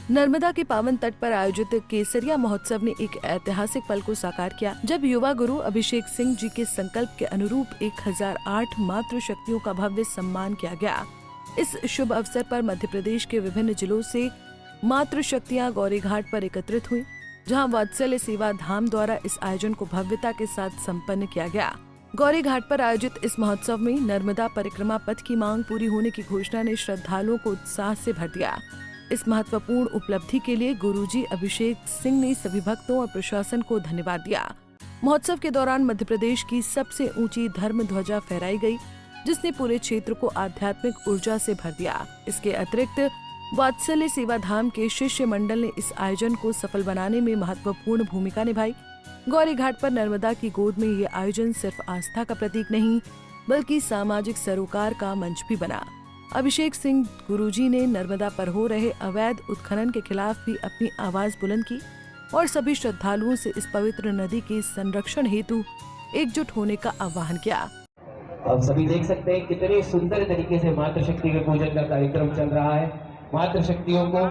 नर्मदा के पावन तट पर आयोजित केसरिया महोत्सव ने एक ऐतिहासिक पल को साकार किया, जब युवा गुरु अभिषेक सिंह जी के संकल्प के अनुरूप 1008 मातृ शक्तियों का भव्य सम्मान किया गया। इस शुभ अवसर पर मध्य प्रदेश के विभिन्न जिलों से मातृ शक्तियाँ गौरी घाट पर एकत्रित हुई, जहां वात्सल्य सेवा धाम द्वारा इस आयोजन को भव्यता के साथ संपन्न किया गया। गौरी घाट पर आयोजित इस महोत्सव में नर्मदा परिक्रमा पथ की मांग पूरी होने की घोषणा ने श्रद्धालुओं को उत्साह से भर दिया। इस महत्वपूर्ण उपलब्धि के लिए गुरुजी अभिषेक सिंह ने सभी भक्तों और प्रशासन को धन्यवाद दिया। महोत्सव के दौरान मध्य प्रदेश की सबसे ऊंची धर्म ध्वजा फहराई गई, जिसने पूरे क्षेत्र को आध्यात्मिक ऊर्जा से भर दिया। इसके अतिरिक्त वात्सल्य सेवा धाम के शिष्य मंडल ने इस आयोजन को सफल बनाने में महत्वपूर्ण भूमिका निभाई। गौरी घाट पर नर्मदा की गोद में ये आयोजन सिर्फ आस्था का प्रतीक नहीं, बल्कि सामाजिक सरोकार का मंच भी बना। अभिषेक सिंह गुरुजी ने नर्मदा पर हो रहे अवैध उत्खनन के खिलाफ भी अपनी आवाज बुलंद की और सभी श्रद्धालुओं से इस पवित्र नदी के संरक्षण हेतु एकजुट होने का आह्वान किया। आप सभी देख सकते हैं कितने सुंदर तरीके से मातृशक्ति के पूजन का कार्यक्रम चल रहा है। मातृशक्तियों को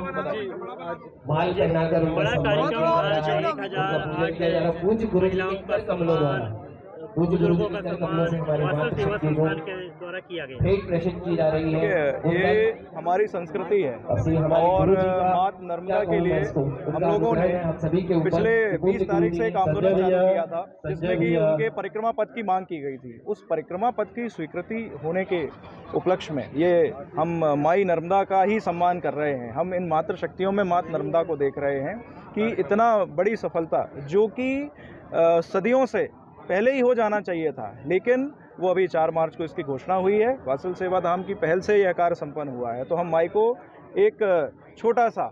माल पहनाकर उनका सम्मान किया जा रहा है, उनका पूजन किया जा रहा है। पूज्य गुरुजी के कर कमलों द्वारा, पूज्य गुरुजी के कर कमलों से हमारे मातृशक्ति को भेंट प्रेषित की जा रही है। ये हमारी संस्कृति है और मात नर्मदा के लिए हम लोगों ने पिछले 20 तारीख से एक आंदोलन चालू किया था, जिसमें कि उनके परिक्रमा पथ की मांग की गई थी। उस परिक्रमा पथ की स्वीकृति होने के उपलक्ष्य में ये हम माई नर्मदा का ही सम्मान कर रहे हैं। हम इन मातृ शक्तियों में मात नर्मदा को देख रहे हैं कि इतना बड़ी सफलता जो कि सदियों से पहले ही हो जाना चाहिए था, लेकिन वो अभी 4 मार्च को इसकी घोषणा हुई है। वात्सल्य सेवा धाम की पहल से यह कार्य संपन्न हुआ है, तो हम माई को एक छोटा सा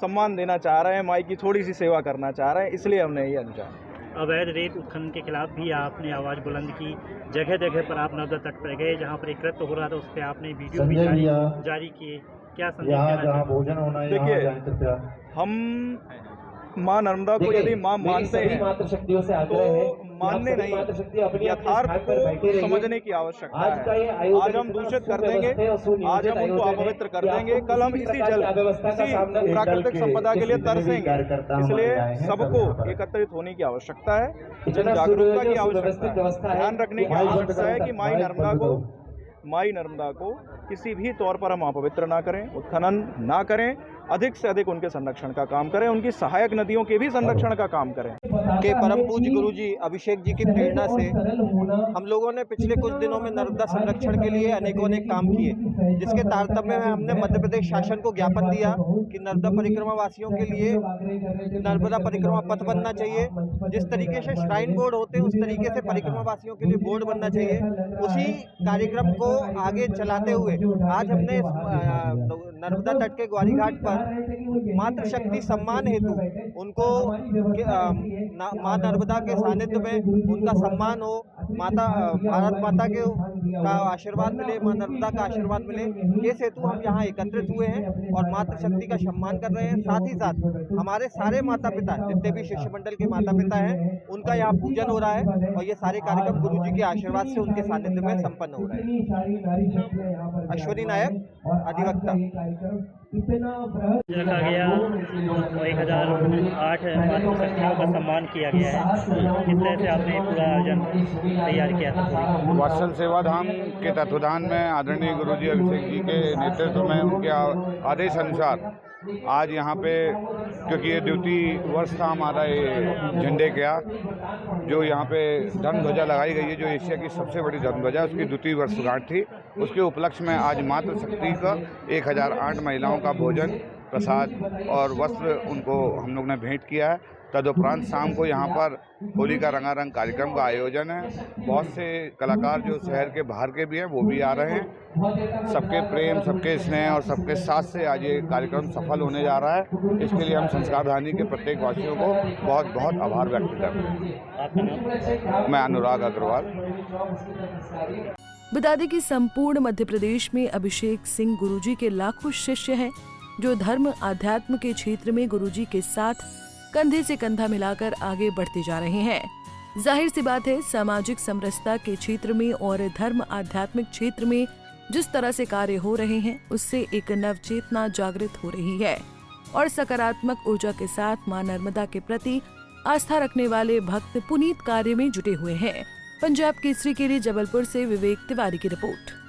सम्मान देना चाह रहे हैं, माई की थोड़ी सी सेवा करना चाह रहे हैं, इसलिए हमने ये अनुष्ठान। अवैध रेत उत्खनन के खिलाफ भी आपने आवाज़ बुलंद की। जगह जगह पर आप नर्मदा तट पर गए, जहाँ पर एकत्र हो रहा था उस पर आपने वीडियो भी जारी किए। क्या संदेश भोजन होना है? देखिए, हम माँ नर्मदा को यदि माँ मानते हैं तो मानने नहीं, यथार्थ को समझने की आवश्यकता है। आज हम दूषित कर देंगे, आज हम उनको अपवित्र कर देंगे, कल हम इसी जल, इसी प्राकृतिक संपदा के लिए तरसेंगे। इसलिए सबको एकत्रित होने की आवश्यकता है, जन जागरूकता की आवश्यकता है, ध्यान रखने की आवश्यकता है कि माई नर्मदा को किसी भी तौर पर हम अपवित्र ना करें, उत्खनन ना करें, अधिक से अधिक उनके संरक्षण का काम करें, उनकी सहायक नदियों के भी संरक्षण का काम करें। के परम पूज्य गुरुजी अभिषेक जी की प्रेरणा से हम लोगों ने पिछले कुछ दिनों में नर्मदा संरक्षण के लिए अनेकों काम किए, जिसके तारतम्य में हमने मध्य प्रदेश शासन को ज्ञापन दिया कि नर्मदा परिक्रमा वासियों के लिए नर्मदा परिक्रमा पथ बनना चाहिए। जिस तरीके से श्राइन बोर्ड होते हैं, उस तरीके से परिक्रमा वासियों के लिए बोर्ड बनना चाहिए। उसी कार्यक्रम को आगे चलाते हुए आज हमने नर्मदा तट के ग्वारी घाट पर मातृशक्ति सम्मान हेतु उनको माँ नर्मदा के सानिध्य में उनका सम्मान हो, माता भारत माता के का आशीर्वाद मिले, माँ नर्मदा का आशीर्वाद मिले, इस हेतु हम यहाँ एकत्रित हुए हैं और मातृशक्ति का सम्मान कर रहे हैं। साथ ही साथ हमारे सारे माता पिता, जितने भी शिष्य मंडल के माता पिता हैं, उनका यहाँ पूजन हो रहा है और ये सारे कार्यक्रम गुरु जी के आशीर्वाद से उनके सानिध्य में संपन्न हो रहे हैं। अश्वनी नायक, अधिवक्ता। रखा गया 1008 मातृ शक्तियों का सम्मान किया गया है। किस तरह से आपने पूरा आयोजन तैयार किया था? वात्सल्य सेवा धाम के तत्वाधान में आदरणीय गुरुजी अभिषेक जी के नेतृत्व में उनके आदेश अनुसार आज यहाँ पे, क्योंकि ये द्वितीय वर्ष था हमारा ये झंडे का, जो यहाँ पे धर्म ध्वजा लगाई गई है, जो एशिया की सबसे बड़ी धर्म ध्वजा, उसकी द्वितीय वर्षगांठ थी। उसके उपलक्ष्य में आज मातृ शक्ति का 1008 महिलाओं का भोजन, प्रसाद और वस्त्र उनको हम लोग ने भेंट किया है। तदुपरांत शाम को यहाँ पर होली का रंगारंग कार्यक्रम का आयोजन है। बहुत से कलाकार जो शहर के बाहर के भी हैं वो भी आ रहे हैं। सबके प्रेम, सबके स्नेह और सबके साथ से आज ये कार्यक्रम सफल होने जा रहा है। इसके लिए हम संस्कारधानी के प्रत्येक वासियों को बहुत बहुत आभार व्यक्त करते हैं। मैं अनुराग अग्रवाल। बता दें कि संपूर्ण मध्य प्रदेश में अभिषेक सिंह गुरुजी के लाखों शिष्य हैं, जो धर्म आध्यात्म के क्षेत्र में गुरुजी के साथ कंधे से कंधा मिलाकर आगे बढ़ते जा रहे हैं। जाहिर सी बात है, सामाजिक समरसता के क्षेत्र में और धर्म आध्यात्मिक क्षेत्र में जिस तरह से कार्य हो रहे हैं, उससे एक नवचेतना जागृत हो रही है और सकारात्मक ऊर्जा के साथ मां नर्मदा के प्रति आस्था रखने वाले भक्त पुनीत कार्य में जुटे हुए हैं। पंजाब केसरी के लिए जबलपुर से विवेक तिवारी की रिपोर्ट।